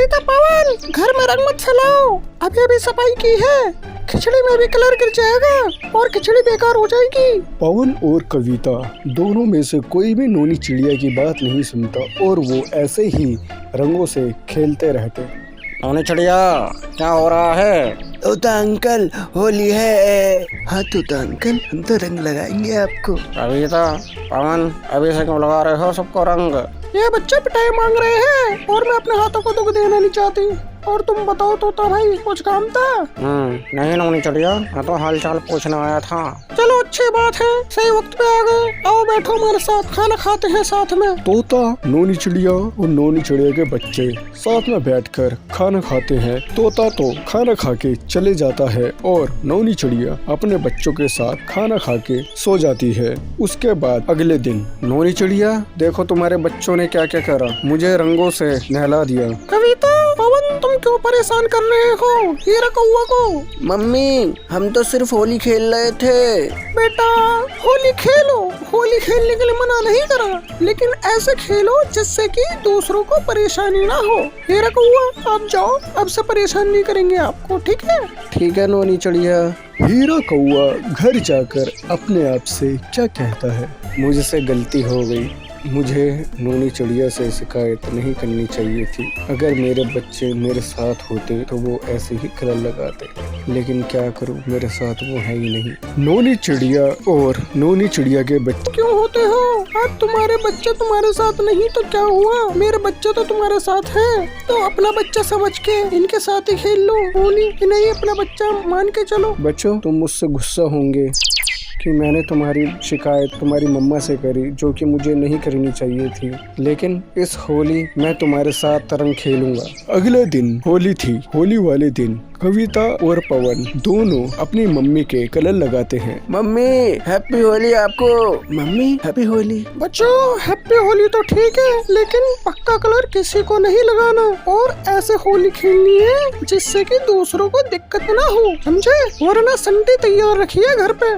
कविता पवन, घर में रंग मत फैलाओ। अभी अभी सफाई की है, खिचड़ी में भी कलर गिर जाएगा और खिचड़ी बेकार हो जाएगी। पवन और कविता दोनों में से कोई भी नोनी चिड़िया की बात नहीं सुनता और वो ऐसे ही रंगों से खेलते रहते। नोनी चिड़िया, क्या हो रहा है? तोता अंकल, होली है। हाँ तोता अंकल, हम तो रंग लगाएंगे आपको। कविता, पवन, अभी से क्यों लगा रहे हो सबको रंग? ये बच्चे पिटाई मांग रहे हैं और मैं अपने हाथों को दुख देना नहीं चाहती। और तुम बताओ तोता भाई, कुछ काम था? नहीं नोनी चिड़िया, मैं तो हाल चाल पूछने आया था। चलो अच्छी बात है, सही वक्त पे आ गए। आओ बैठो हमारे साथ, खाना खाते हैं साथ में। तोता, नोनी चिड़िया और नोनी चिड़िया के बच्चे साथ में बैठकर खाना खाते हैं। तोता तो खाना खा के चले जाता है और नोनी चिड़िया अपने बच्चों के साथ खाना खा के सो जाती है। उसके बाद अगले दिन, नोनी चिड़िया, देखो तुम्हारे बच्चों ने क्या क्या करा, मुझे रंगों से नहला दिया। कविता, पवन, तुम क्यों परेशान कर रहे हो हीरा कौआ को? मम्मी, हम तो सिर्फ होली खेल रहे थे। बेटा, होली खेलो, होली खेलने के लिए मना नहीं करा, लेकिन ऐसे खेलो जिससे कि दूसरों को परेशानी ना हो। हीरा कौआ, आप जाओ, अब से परेशान नहीं करेंगे आपको, ठीक है? ठीक है नोनी चिड़िया। हीरा कौआ घर जाकर अपने आप से क्या कहता है, मुझसे गलती हो गई, मुझे नोनी चिड़िया से शिकायत नहीं करनी चाहिए थी। अगर मेरे बच्चे मेरे साथ होते तो वो ऐसे ही कलर लगाते, लेकिन क्या करूं, मेरे साथ वो है ही नहीं। नोनी चिड़िया और नोनी चिड़िया के बच्चे क्यों होते हो? अब तुम्हारे बच्चे तुम्हारे साथ नहीं तो क्या हुआ, मेरे बच्चे तो तुम्हारे साथ हैं, तो अपना बच्चा समझ के इनके साथ ही खेल लो होली, नहीं अपना बच्चा मान के चलो। बच्चों, तुम मुझसे गुस्सा होंगे कि मैंने तुम्हारी शिकायत तुम्हारी मम्मा से करी, जो कि मुझे नहीं करनी चाहिए थी, लेकिन इस होली मैं तुम्हारे साथ रंग खेलूंगा। अगले दिन होली थी। होली वाले दिन कविता और पवन दोनों अपनी मम्मी के कलर लगाते हैं। मम्मी, हैप्पी होली आपको। Mummy, happy Holi. बच्चों, हैप्पी होली तो ठीक है, लेकिन पक्का कलर किसी को नहीं लगाना और ऐसे होली खेलनी है जिससे कि दूसरों को दिक्कत ना हो, समझे? वरना संटी तैयार रखिए घर पे।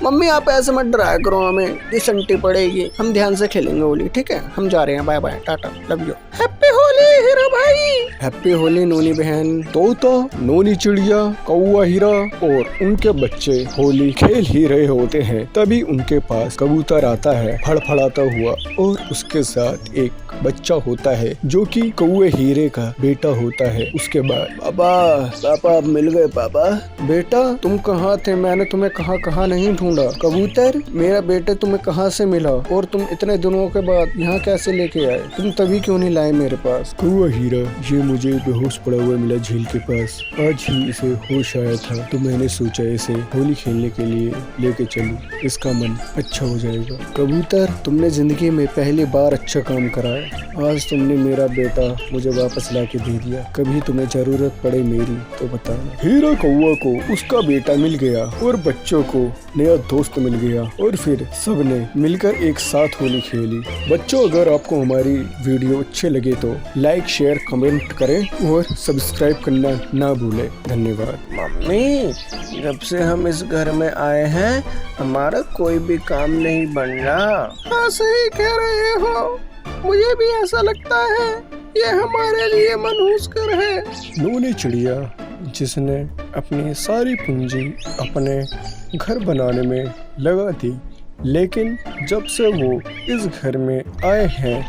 मम्मी, आप ऐसे मत डराया करो हमें, ये संटी पड़ेगी, हम ध्यान से खेलेंगे होली, ठीक है? हम जा रहे हैं, bye bye, tata, love you. Happy Holi Hira भाई। हैप्पी होली नोनी बहन। तोता, नोनी चिड़िया, कौआ हीरा और उनके बच्चे होली खेल ही रहे होते हैं, तभी उनके पास कबूतर आता है फड़फड़ाता हुआ और उसके साथ एक बच्चा होता है जो कि कौए हीरे का बेटा होता है। उसके बाद, पापा आप मिल गए। पापा, बेटा तुम कहाँ थे, मैंने तुम्हें कहाँ नहीं ढूंढा। कबूतर, मेरा बेटे तुम्हें कहाँ से मिला और तुम इतने दिनों के बाद यहाँ कैसे लेके आए? तुम तभी क्यों नहीं लाए मेरे पास? कौआ हीरा, ये मुझे बेहोश पड़ा हुआ मिला झील के पास, आज ही इसे होश आया था, तो मैंने सोचा इसे होली खेलने के लिए लेके चलूं, इसका मन अच्छा हो जाएगा। कबूतर, तुमने जिंदगी में पहली बार अच्छा काम करा है, आज तुमने मेरा बेटा मुझे वापस ला के दे दिया, कभी तुम्हें जरूरत पड़े मेरी तो बताना। हीरा कौआ को उसका बेटा मिल गया और बच्चों को नया दोस्त मिल गया और फिर सबने मिलकर एक साथ होली खेली। बच्चों, अगर आपको हमारी वीडियो अच्छे लगे तो लाइक, शेयर, कमेंट करें और सब्सक्राइब करना ना भूलें। धन्यवाद। मम्मी, जब से हम इस घर में आए हैं हमारा कोई भी काम नहीं बन रहा। हाँ, सही कह रहे हो, मुझे भी ऐसा लगता है, ये हमारे लिए मनहूस कर है। नोनी चिड़िया, जिसने अपनी सारी पूंजी अपने घर बनाने में लगा दी, लेकिन जब से वो इस घर में आए हैं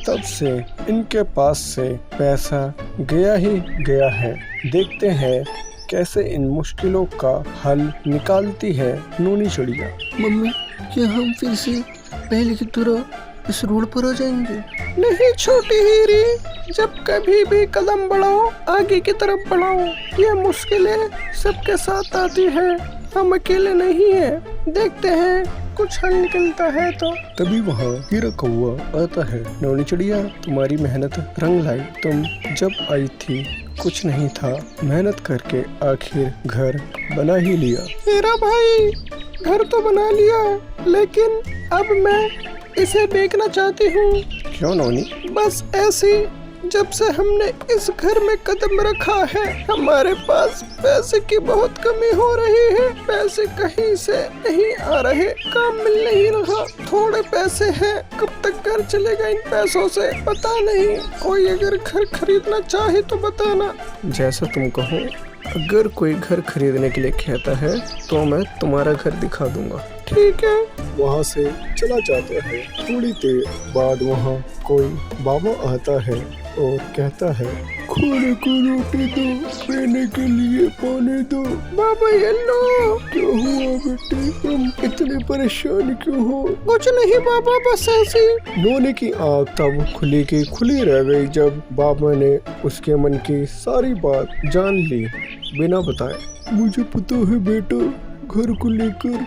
तब से इनके पास से पैसा गया ही गया है। देखते हैं कैसे इन मुश्किलों का हल निकालती है नोनी चिड़िया। मम्मी, क्या हम फिर से पहले की तरह इस रोड पर आ जाएंगे? नहीं छोटी हीरी, जब कभी भी कदम बढ़ाओ आगे की तरफ बढ़ाओ, ये मुश्किलें सबके साथ आती है, हम अकेले नहीं हैं। देखते हैं कुछ हल निकलता है तो। तभी वहाँ हीरा कौआ आता है। नोनी चिड़िया, तुम्हारी मेहनत रंग लाई, तुम जब आई थी कुछ नहीं था, मेहनत करके आखिर घर बना ही लिया। हीरा भाई, घर तो बना लिया, लेकिन अब मैं इसे बेचना चाहती हूँ। क्यों नोनी? बस ऐसी जब से हमने इस घर में कदम रखा है हमारे पास पैसे की बहुत कमी हो रही है। पैसे कहीं से नहीं आ रहे, काम मिल नहीं रहा, थोड़े पैसे हैं, कब तक घर चलेगा इन पैसों से पता नहीं। कोई अगर घर खरीदना चाहे तो बताना। जैसा तुम कहो, अगर कोई घर खरीदने के लिए कहता है तो मैं तुम्हारा घर दिखा दूंगा। ठीक है। वहाँ से चला जाता है। थोड़ी देर बाद वहाँ कोई बाबा आता है और कहता है, खाने को रोटी दो, पीने के लिए पानी दो। बाबा ये लो। क्या हुआ बेटे, तुम इतने परेशान क्यों हो? कुछ नहीं बाबा, बस ऐसी। नोनी की आँख तब खुली की खुली रह गई जब बाबा ने उसके मन की सारी बात जान ली बिना बताए। मुझे पता है बेटा, घर को लेकर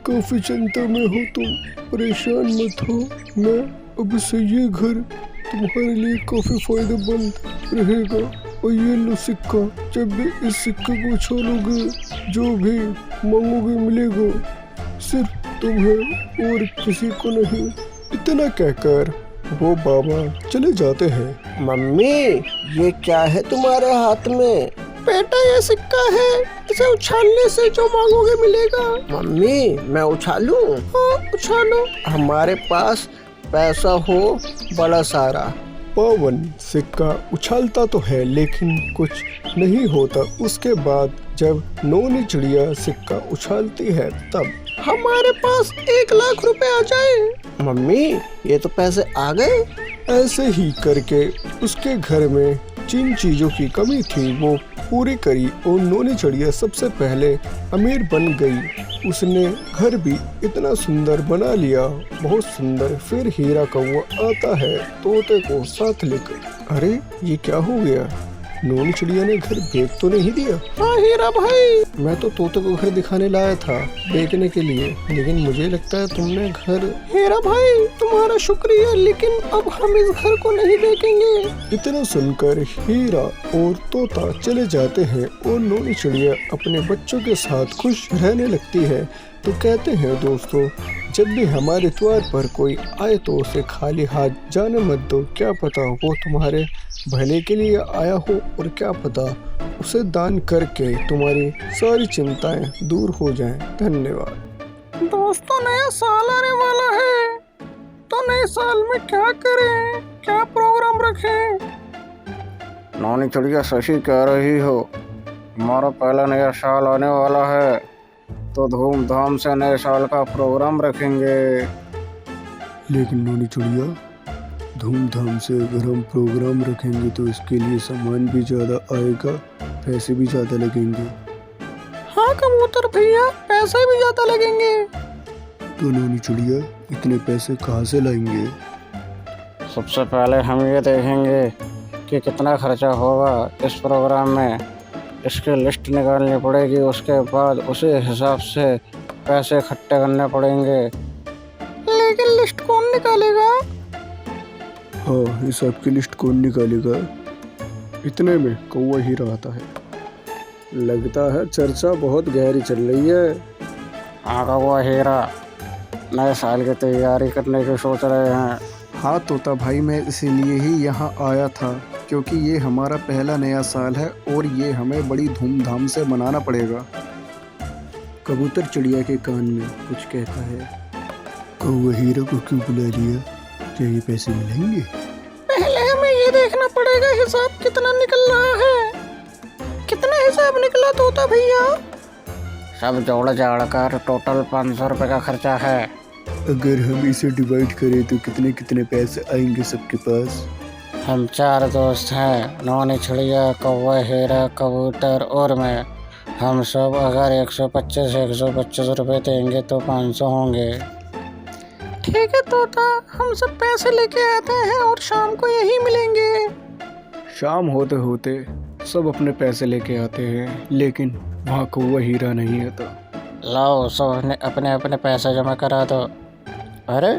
काफी चिंता में हो तुम, परेशान मत हो। मैं अब से ये घर तुम्हारे लिए काफी फायदेमंद रहेगा। और ये लो सिक्का, जब भी इस सिक्के को छोड़ोगे जो भी मांगोगे मिलेगा, सिर्फ तुम्हें और किसी को नहीं। इतना कहकर वो बाबा चले जाते हैं। मम्मी ये क्या है तुम्हारे हाथ में? बेटा ये सिक्का है, इसे उछालने से जो मांगोगे मिलेगा। मम्मी मैं उछालूं? हाँ उछालो। हमारे पास पैसा हो बड़ा सारा। पावन सिक्का उछालता तो है लेकिन कुछ नहीं होता। उसके बाद जब नोनी चिड़िया सिक्का उछालती है तब हमारे पास 1 लाख रुपए आ जाए। मम्मी ये तो पैसे आ गए। ऐसे ही करके उसके घर में जिन चीजों की कमी थी वो पूरी करी और नोनी चिड़िया सबसे पहले अमीर बन गई। उसने घर भी इतना सुंदर बना लिया, बहुत सुंदर। फिर हीरा कौवा आता है तोते को साथ लेकर। अरे ये क्या हो गया, नोनी चिड़िया ने घर बेच तो नहीं दिया? हाँ हीरा भाई, मैं तो तोते को घर दिखाने लाया था बेचने के लिए, लेकिन मुझे लगता है तुमने घर। हीरा भाई तुम्हारा शुक्रिया, लेकिन अब हम इस घर को नहीं बेचेंगे। इतना सुनकर हीरा और तोता चले जाते हैं और नोनी चिड़िया अपने बच्चों के साथ खुश रहने लगती है। तो कहते हैं दोस्तों, जब भी हमारे द्वार पर कोई आए तो उसे खाली हाथ जाने मत दो। क्या पता वो तुम्हारे भले के लिए आया हो और क्या पता उसे दान करके तुम्हारी सारी चिंताएं दूर हो जाएं। धन्यवाद। दोस्तों नया साल आने वाला है, तो नए साल में क्या करें, क्या प्रोग्राम रखें? नौनी चिड़िया सही कह रही हो, हमारा पहला नया साल आने वाला है तो धूमधाम से नए साल का प्रोग्राम रखेंगे। लेकिन नोनी चिड़िया, धूमधाम से अगर हम प्रोग्राम रखेंगे तो इसके लिए सामान भी ज़्यादा आएगा, पैसे भी ज़्यादा लगेंगे। हाँ कबूतर भैया, पैसे भी ज़्यादा लगेंगे। तो नोनी चिड़िया इतने पैसे कहाँ से लाएंगे? सबसे पहले हम ये देखेंगे कि कितना खर्चा होगा इस प्रोग्राम में, इसकी लिस्ट निकालनी पड़ेगी। उसके बाद उसी हिसाब से पैसे इकट्ठे करने पड़ेंगे। लेकिन लिस्ट कौन निकालेगा? हाँ, हिसाब की लिस्ट कौन निकालेगा? इतने में कौवा हीरा आता है। लगता है चर्चा बहुत गहरी चल रही है। हाँ कौवा हीरा, नए साल की तैयारी करने की सोच रहे हैं। हाँ तोता भाई, मैं इसीलिए ही यहाँ आया था क्योंकि ये हमारा पहला नया साल है और ये हमें बड़ी धूमधाम से मनाना पड़ेगा। कबूतर चिड़िया के कान में कुछ कहता है। कौवा हीरा को क्यों बुला लिया? क्या ये पैसे मिलेंगे? पहले हमें ये देखना पड़ेगा हिसाब कितना निकल रहा है। कितना हिसाब निकला तोता भैया? सब जोड़ जाड़ कर टोटल 500 रुपये का खर्चा है। अगर हम इसे डिवाइड करें तो कितने कितने पैसे आएंगे सबके पास? हम 4 दोस्त हैं, नौनी चिड़िया, कौवा हीरा, कबूतर और मैं। हम सब अगर 125 रुपये देंगे तो 500 होंगे। ठीक है तोता, हम सब पैसे लेके आते हैं और शाम को यही मिलेंगे। शाम होते होते सब अपने पैसे लेके आते हैं, लेकिन वहाँ कौवा हीरा नहीं आता। लाओ सब अपने अपने पैसे जमा करा दो। अरे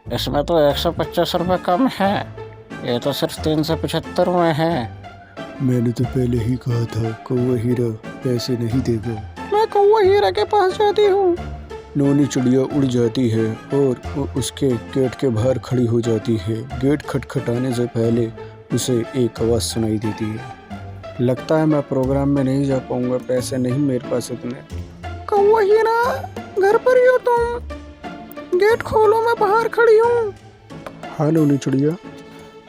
इसमें तो 125 रुपये कम है, ये तो सिर्फ 375 में है। मैंने तो पहले ही कहा था कौवा हीरा पैसे नहीं देगा। मैं कौवा हीरा के पास जाती हूँ। नौनी चिड़िया उड़ जाती है और वो उसके गेट के बाहर खड़ी हो जाती है। गेट खटखटाने से पहले उसे एक आवाज़ सुनाई देती है। लगता है मैं प्रोग्राम में नहीं जा पाऊंगा, पैसे नहीं मेरे पास इतने। कौवा हीरा, घर पर ही हो तुम? गेट खोलो, मैं बाहर खड़ी हूँ। हाँ नोनी चिड़िया।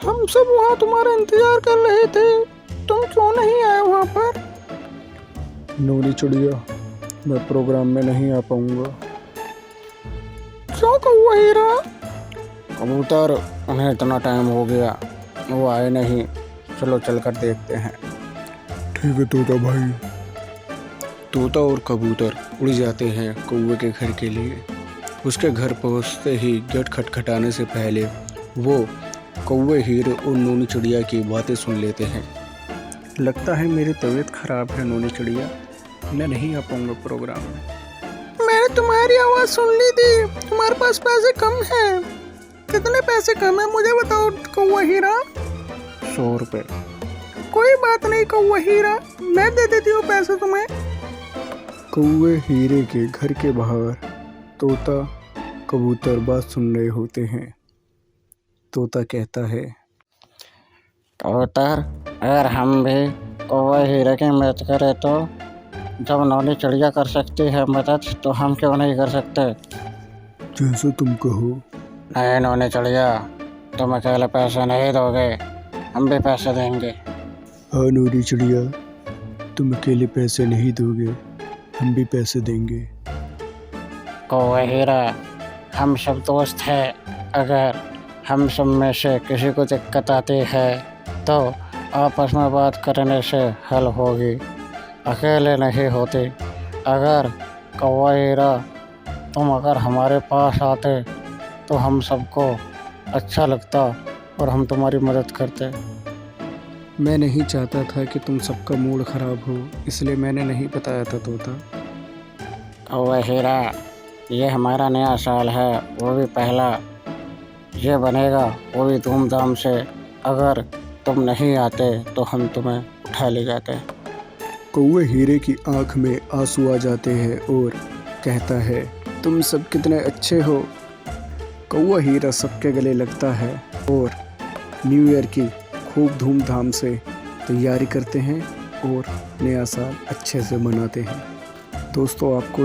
हम सब वहाँ तुम्हारा इंतजार कर रहे थे, तुम क्यों नहीं आए वहाँ पर? नोनी चिड़िया, मैं प्रोग्राम में नहीं आ पाऊंगा। क्यों कौवा हीरा? कबूतर, उन्हें इतना टाइम हो गया, वो आए नहीं। चलो चलकर देखते हैं। ठीक है तोता भाई। तोता और कबूतर उड़ जाते हैं कौवे के घर के लिए। उसके घर पहुंचते ही गेट खटखटाने से पहले वो कौवे हीरे और नोनी चिड़िया की बातें सुन लेते हैं। लगता है मेरी तबीयत खराब है नोनी चिड़िया, मैं नहीं आ पाऊंगा प्रोग्राम में। मैंने तुम्हारी आवाज़ सुन ली थी, तुम्हारे पास पैसे कम हैं। कितने पैसे कम है मुझे बताओ कौवा हीरा? 100 रुपये। कोई बात नहीं कौवा हीरा, मैं दे देती हूँ पैसे तुम्हें। कौवे हीरे के घर के बाहर तोता कबूतर बात सुन रहे होते हैं। तोता कहता है, कबूतर, अगर हम भी कौवे हीरे की मदद करें तो जब नौनी चिड़िया कर सकती है मदद, तो हम क्यों नहीं कर सकते? जैसा तुम कहो। नहीं नौनी चिड़िया, तुम अकेले पैसे नहीं दोगे, हम भी पैसे देंगे। हाँ नोनी चिड़िया, तुम अकेले पैसे नहीं दोगे, हम भी पैसे देंगे। कौवे हीरा, हम सब दोस्त हैं। अगर हम सब में से किसी को दिक्कत आती है तो आपस में बात करने से हल होगी, अकेले नहीं होती। अगर कौवा हीरा, तुम अगर हमारे पास आते तो हम सबको अच्छा लगता और हम तुम्हारी मदद करते। मैं नहीं चाहता था कि तुम सबका मूड खराब हो, इसलिए मैंने नहीं बताया था तोता। कौवा हीरा, ये हमारा नया साल है, वो भी पहला। ये बनेगा वो भी धूमधाम से। अगर तुम नहीं आते तो हम तुम्हें उठा ले जाते। कौवे हीरे की आंख में आंसू आ जाते हैं और कहता है, तुम सब कितने अच्छे हो। कौवा हीरा सबके गले लगता है और न्यू ईयर की खूब धूमधाम से तैयारी करते हैं और नया साल अच्छे से मनाते हैं। दोस्तों, आपको